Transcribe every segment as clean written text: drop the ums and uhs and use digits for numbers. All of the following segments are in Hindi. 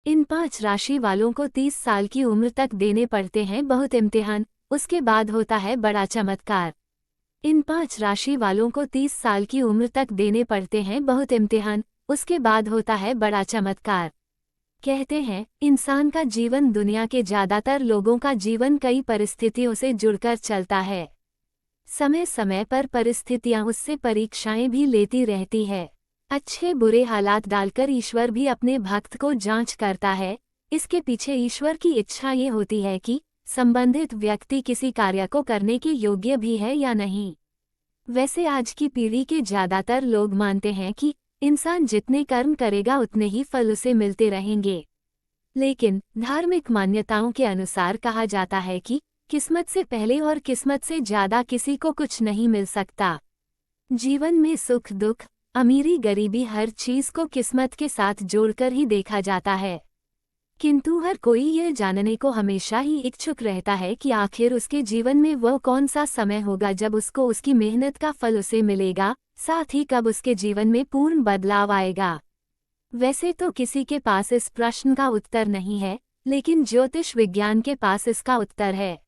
इन 5 राशि वालों को 30 साल की उम्र तक देने पड़ते हैं बहुत इम्तिहान, उसके बाद होता है बड़ा चमत्कार। इन 5 राशि वालों को 30 साल की उम्र तक देने पड़ते हैं बहुत इम्तिहान, उसके बाद होता है बड़ा चमत्कार। कहते हैं, इंसान का जीवन दुनिया के ज्यादातर लोगों का जीवन कई परिस्थितियों से जुड़कर चलता है। समय समय पर परिस्थितियां उससे परीक्षाएं भी लेती रहती है। अच्छे बुरे हालात डालकर ईश्वर भी अपने भक्त को जांच करता है। इसके पीछे ईश्वर की इच्छा ये होती है कि संबंधित व्यक्ति किसी कार्य को करने के योग्य भी है या नहीं। वैसे आज की पीढ़ी के ज्यादातर लोग मानते हैं कि इंसान जितने कर्म करेगा उतने ही फल उसे मिलते रहेंगे। लेकिन धार्मिक मान्यताओं के अनुसार कहा जाता है कि किस्मत से पहले और किस्मत से ज्यादा किसी को कुछ नहीं मिल सकता। जीवन में सुख दुख, अमीरी गरीबी हर चीज को किस्मत के साथ जोड़कर ही देखा जाता है। किंतु हर कोई यह जानने को हमेशा ही इच्छुक रहता है कि आखिर उसके जीवन में वह कौन सा समय होगा जब उसको उसकी मेहनत का फल उसे मिलेगा, साथ ही कब उसके जीवन में पूर्ण बदलाव आएगा। वैसे तो किसी के पास इस प्रश्न का उत्तर नहीं है, लेकिन ज्योतिष विज्ञान के पास इसका उत्तर है।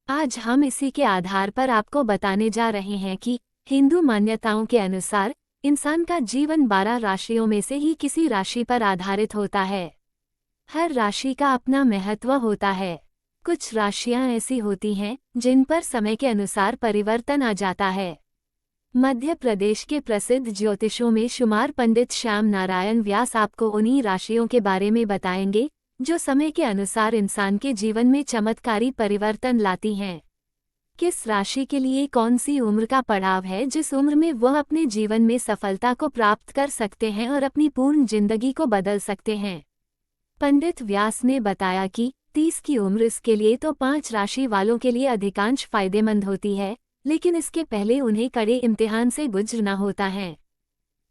आज हम इसी के आधार पर आपको बताने जा रहे हैं कि हिंदू मान्यताओं के अनुसार इंसान का जीवन 12 राशियों में से ही किसी राशि पर आधारित होता है। हर राशि का अपना महत्व होता है। कुछ राशियां ऐसी होती हैं जिन पर समय के अनुसार परिवर्तन आ जाता है। मध्य प्रदेश के प्रसिद्ध ज्योतिषों में शुमार पंडित श्याम नारायण व्यास आपको उन्हीं राशियों के बारे में बताएंगे जो समय के अनुसार इंसान के जीवन में चमत्कारी परिवर्तन लाती हैं। किस राशि के लिए कौन सी उम्र का पड़ाव है जिस उम्र में वह अपने जीवन में सफलता को प्राप्त कर सकते हैं और अपनी पूर्ण जिंदगी को बदल सकते हैं। पंडित व्यास ने बताया कि 30 की उम्र इसके लिए तो 5 राशि वालों के लिए अधिकांश फायदेमंद होती है, लेकिन इसके पहले उन्हें कड़े इम्तिहान से गुजरना होता है।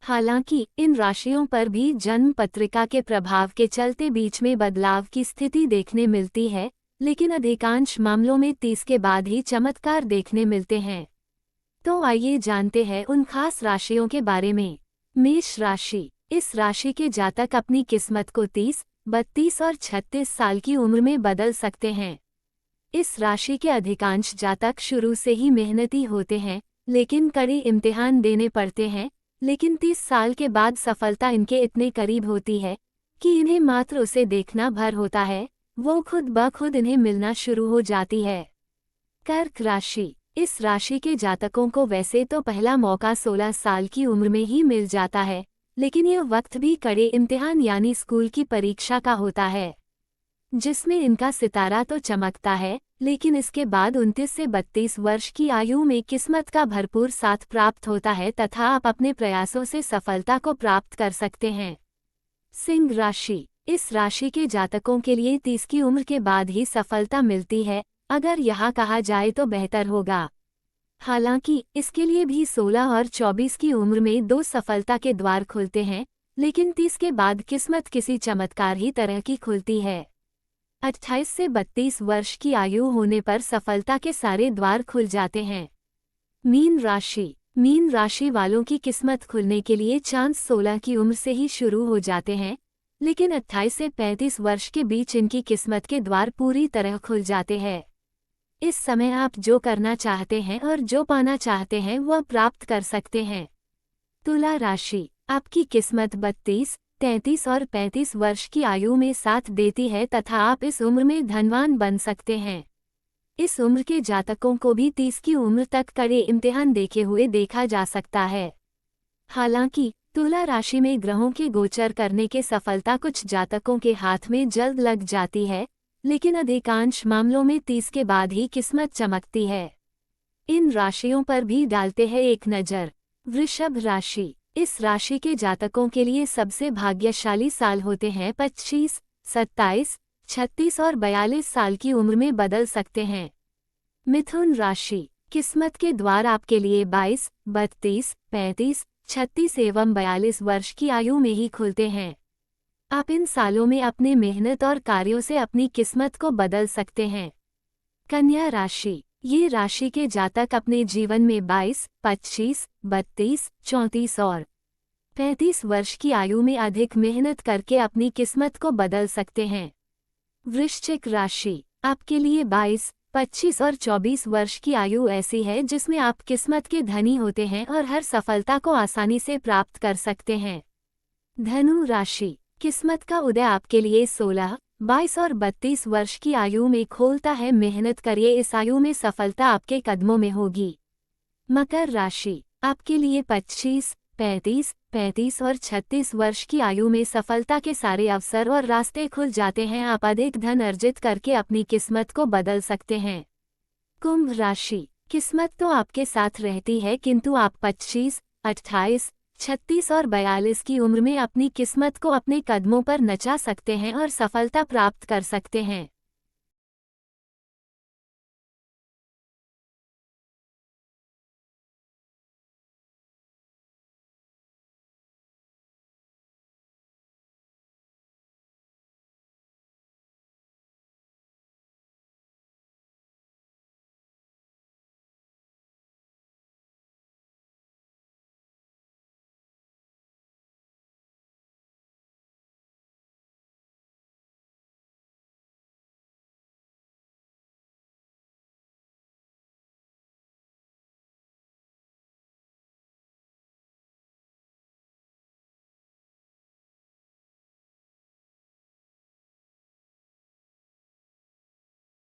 हालांकि इन राशियों पर भी जन्म पत्रिका के प्रभाव के चलते बीच में बदलाव की स्थिति देखने मिलती है, लेकिन अधिकांश मामलों में 30 के बाद ही चमत्कार देखने मिलते हैं। तो आइए जानते हैं उन खास राशियों के बारे में। मेष राशि। इस राशि के जातक अपनी किस्मत को 30, 32 और 36 साल की उम्र में बदल सकते हैं। इस राशि के अधिकांश जातक शुरू से ही मेहनती होते हैं, लेकिन कड़े इम्तिहान देने पड़ते हैं। लेकिन 30 साल के बाद सफलता इनके इतने करीब होती है कि इन्हें मात्र उसे देखना भर होता है, वो खुद ब खुद इन्हें मिलना शुरू हो जाती है। कर्क राशि। इस राशि के जातकों को वैसे तो पहला मौका 16 साल की उम्र में ही मिल जाता है, लेकिन यह वक्त भी कड़े इम्तिहान यानी स्कूल की परीक्षा का होता है, जिसमें इनका सितारा तो चमकता है, लेकिन इसके बाद 29 से 32 वर्ष की आयु में किस्मत का भरपूर साथ प्राप्त होता है तथा आप अपने प्रयासों से सफलता को प्राप्त कर सकते हैं। सिंह राशि। इस राशि के जातकों के लिए 30 की उम्र के बाद ही सफलता मिलती है, अगर यहाँ कहा जाए तो बेहतर होगा। हालांकि इसके लिए भी 16 और 24 की उम्र में 2 सफलता के द्वार खुलते हैं, लेकिन 30 के बाद किस्मत किसी चमत्कार ही तरह की खुलती है। 28 से 32 वर्ष की आयु होने पर सफलता के सारे द्वार खुल जाते हैं। मीन राशि। मीन राशि वालों की किस्मत खुलने के लिए चांस 16 की उम्र से ही शुरू हो जाते हैं, लेकिन 28 से 35 वर्ष के बीच इनकी किस्मत के द्वार पूरी तरह खुल जाते हैं। इस समय आप जो करना चाहते हैं और जो पाना चाहते हैं वह प्राप्त कर सकते हैं। तुला राशि। आपकी किस्मत 32, 33 और 35 वर्ष की आयु में साथ देती है तथा आप इस उम्र में धनवान बन सकते हैं। इस उम्र के जातकों को भी 30 की उम्र तक कड़े इम्तिहान देखे हुए देखा जा सकता है। हालांकि तुला राशि में ग्रहों के गोचर करने के सफलता कुछ जातकों के हाथ में जल्द लग जाती है, लेकिन अधिकांश मामलों में 30 के बाद ही किस्मत चमकती है। इन राशियों पर भी डालते हैं एक नज़र। वृषभ राशि। इस राशि के जातकों के लिए सबसे भाग्यशाली साल होते हैं 25, 27, 36 और 42 साल की उम्र में बदल सकते हैं। मिथुन राशि। किस्मत के द्वार आपके लिए 22, 32, 35, 36 एवं 42 वर्ष की आयु में ही खुलते हैं। आप इन सालों में अपने मेहनत और कार्यों से अपनी किस्मत को बदल सकते हैं। कन्या राशि। ये राशि के जातक अपने जीवन में 22, 25, 32, 34 और 35 वर्ष की आयु में अधिक मेहनत करके अपनी किस्मत को बदल सकते हैं। वृश्चिक राशि, आपके लिए 22, 25 और 24 वर्ष की आयु ऐसी है जिसमें आप किस्मत के धनी होते हैं और हर सफलता को आसानी से प्राप्त कर सकते हैं। धनु राशि, किस्मत का उदय आपके लिए 16, 22 और 32 वर्ष की आयु में खोलता है। मेहनत करिए, इस आयु में सफलता आपके कदमों में होगी। मकर राशि, आपके लिए 25, 35, 35 और 36 वर्ष की आयु में सफलता के सारे अवसर और रास्ते खुल जाते हैं। आप अधिक धन अर्जित करके अपनी किस्मत को बदल सकते हैं। कुंभ राशि, किस्मत तो आपके साथ रहती है किंतु आप 25, 28, 36 और 42 की उम्र में अपनी किस्मत को अपने कदमों पर नचा सकते हैं और सफलता प्राप्त कर सकते हैं।